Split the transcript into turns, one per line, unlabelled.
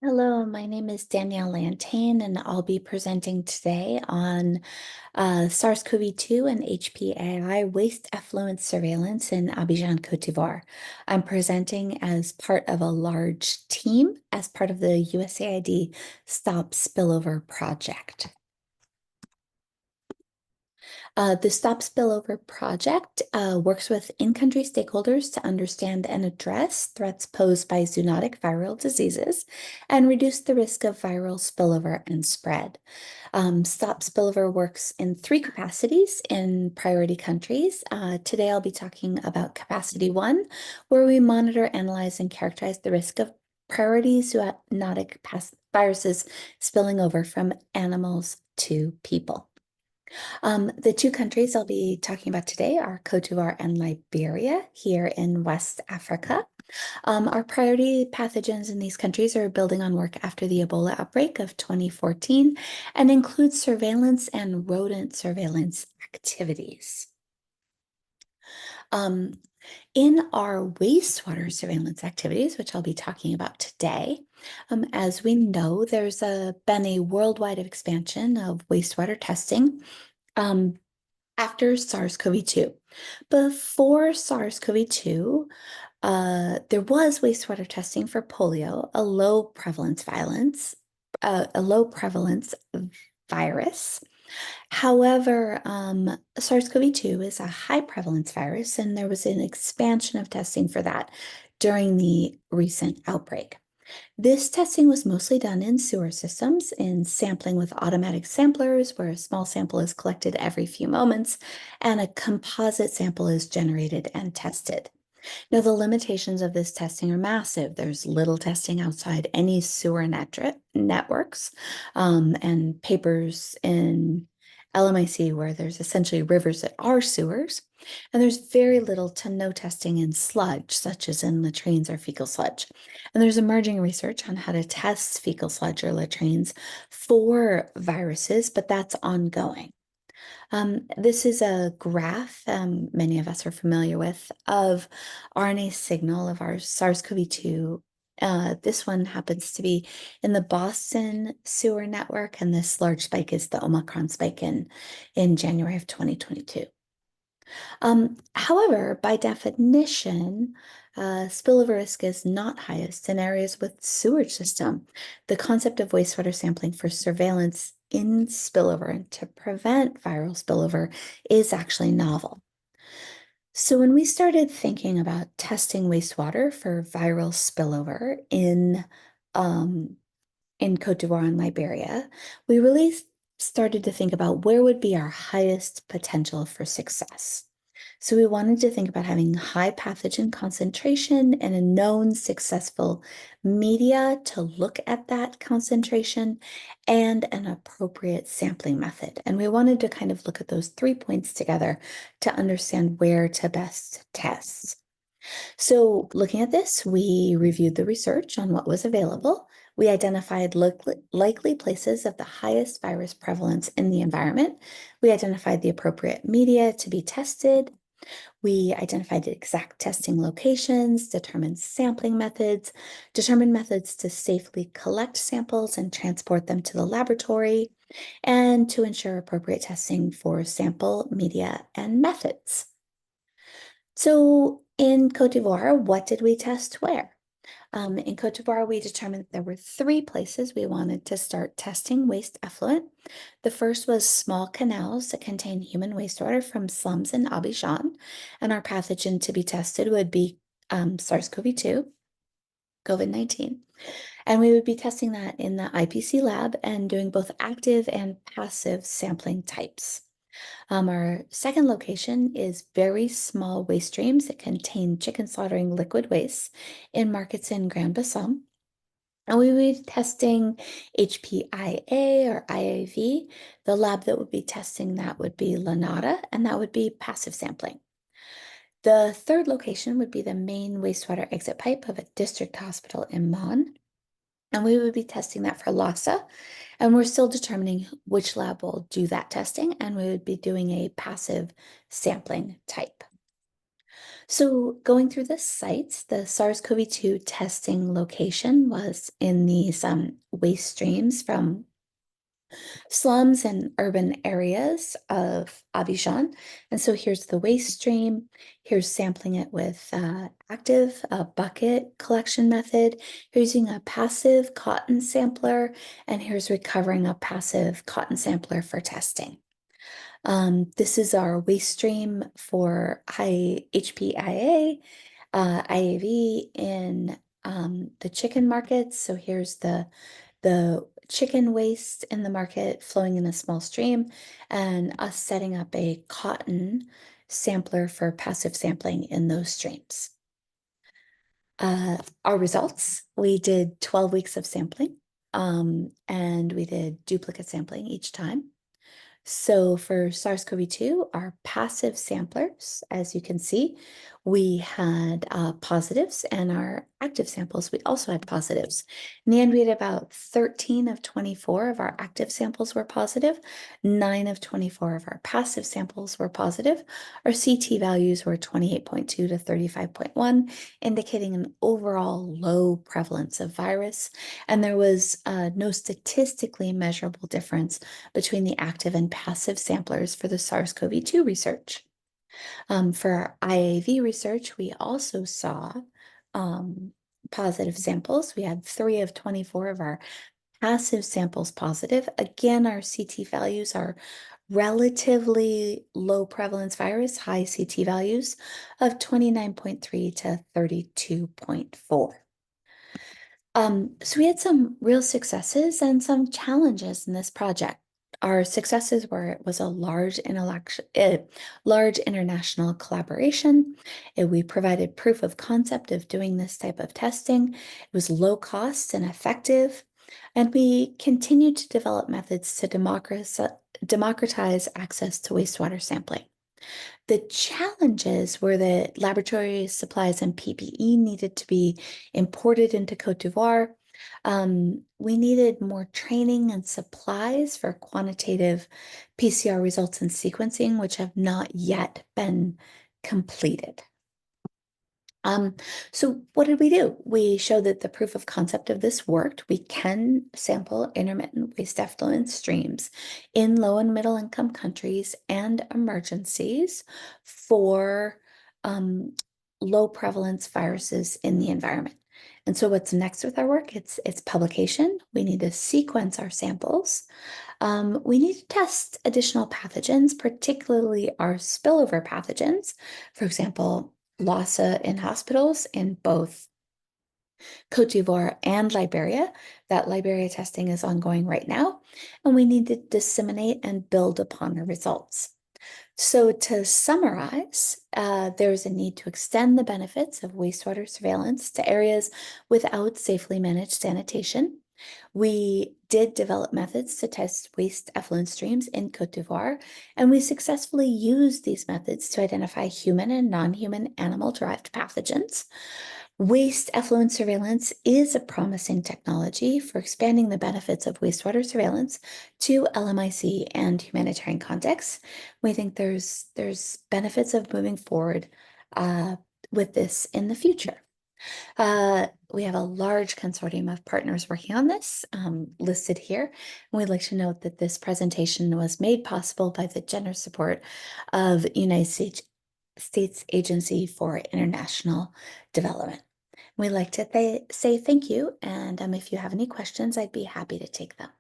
Hello, my name is Danielle Lantain, and I'll be presenting today on SARS-CoV-2 and HPAI waste effluent surveillance in Abidjan, Côte d'Ivoire. I'm presenting as part of a large team as part of the USAID Stop Spillover project. The Stop Spillover project works with in-country stakeholders to understand and address threats posed by zoonotic viral diseases and reduce the risk of viral spillover and spread. Stop Spillover works in three capacities in priority countries. Today I'll be talking about capacity one, where we monitor, analyze, and characterize the risk of priority zoonotic viruses spilling over from animals to people. The two countries I'll be talking about today are Côte d'Ivoire and Liberia here in West Africa. Our priority pathogens in these countries are building on work after the Ebola outbreak of 2014 and include surveillance and rodent surveillance activities. In our wastewater surveillance activities, which I'll be talking about today, as we know, there's been a worldwide expansion of wastewater testing after SARS-CoV-2. Before SARS-CoV-2, there was wastewater testing for polio, a low prevalence virus. However, SARS-CoV-2 is a high prevalence virus, and there was an expansion of testing for that during the recent outbreak. This testing was mostly done in sewer systems, in sampling with automatic samplers, where a small sample is collected every few moments and a composite sample is generated and tested. Now, the limitations of this testing are massive. There's little testing outside any sewer networks, and papers in LMIC where there's essentially rivers that are sewers. And there's very little to no testing in sludge, such as in latrines or fecal sludge. And there's emerging research on how to test fecal sludge or latrines for viruses, but that's ongoing. This is a graph many of us are familiar with of RNA signal of our SARS-CoV-2. This one happens to be in the Boston sewer network, and this large spike is the Omicron spike in January of 2022. However, by definition, spillover risk is not highest in areas with sewage system. The concept of wastewater sampling for surveillance in spillover and to prevent viral spillover is actually novel. So when we started thinking about testing wastewater for viral spillover in Côte d'Ivoire and Liberia, we really started to think about where would be our highest potential for success. So we wanted to think about having high pathogen concentration and a known successful media to look at that concentration and an appropriate sampling method. And we wanted to kind of look at those 3 points together to understand where to best test. So looking at this, we reviewed the research on what was available. We identified likely places of the highest virus prevalence in the environment. We identified the appropriate media to be tested. We identified exact testing locations, determined sampling methods, determined methods to safely collect samples and transport them to the laboratory, and to ensure appropriate testing for sample, media, and methods. So in Côte d'Ivoire, what did we test where? In Côte d'Ivoire, we determined that there were 3 places we wanted to start testing waste effluent. The first was small canals that contain human wastewater from slums in Abidjan, and our pathogen to be tested would be SARS-CoV-2, COVID-19. And we would be testing that in the IPC lab and doing both active and passive sampling types. Our second location is very small waste streams that contain chicken slaughtering liquid waste in markets in Grand-Bassam. And we would be testing HPAI or IAV. The lab that would be testing that would be Lanata, and that would be passive sampling. The third location would be the main wastewater exit pipe of a district hospital in Mon. And we would be testing that for Lhasa, and we're still determining which lab will do that testing, and we would be doing a passive sampling type. So going through the sites, the SARS-CoV-2 testing location was in these waste streams from slums and urban areas of Abidjan. And so here's the waste stream. Here's sampling it with active bucket collection method. Here's using a passive cotton sampler, and here's recovering a passive cotton sampler for testing. This is our waste stream for high HPAI, IAV in the chicken markets. So here's the chicken waste in the market flowing in a small stream, and us setting up a cotton sampler for passive sampling in those streams. Our results, we did 12 weeks of sampling, and we did duplicate sampling each time. So for SARS-CoV-2, our passive samplers, as you can see, we had positives, and our active samples, we also had positives. In the end, we had about 13 of 24 of our active samples were positive, 9 of 24 of our passive samples were positive. Our CT values were 28.2 to 35.1, indicating an overall low prevalence of virus, and there was no statistically measurable difference between the active and passive samplers for the SARS-CoV-2 research. For our IAV research, we also saw positive samples. We had 3 of 24 of our passive samples positive. Again, our CT values are relatively low prevalence virus, high CT values of 29.3 to 32.4. So we had some real successes and some challenges in this project. Our successes were it was a large international collaboration. We provided proof of concept of doing this type of testing. It was low cost and effective. And we continued to develop methods to democratize access to wastewater sampling. The challenges were that laboratory supplies and PPE needed to be imported into Côte d'Ivoire. We needed more training and supplies for quantitative PCR results and sequencing, which have not yet been completed. So what did we do? We showed that the proof of concept of this worked. We can sample intermittent waste effluent streams in low and middle income countries and emergencies for low prevalence viruses in the environment. And so what's next with our work? It's publication. We need to sequence our samples. We need to test additional pathogens, particularly our spillover pathogens. For example, Lassa in hospitals in both Côte d'Ivoire and Liberia. That Liberia testing is ongoing right now, and we need to disseminate and build upon our results. So to summarize, there's a need to extend the benefits of wastewater surveillance to areas without safely managed sanitation. We did develop methods to test waste effluent streams in Côte d'Ivoire, and we successfully used these methods to identify human and non-human animal-derived pathogens. Waste effluent surveillance is a promising technology for expanding the benefits of wastewater surveillance to LMIC and humanitarian contexts. We think there's benefits of moving forward with this in the future. We have a large consortium of partners working on this, listed here. And we'd like to note that this presentation was made possible by the generous support of United States Agency for International Development. We'd like to say thank you, and if you have any questions, I'd be happy to take them.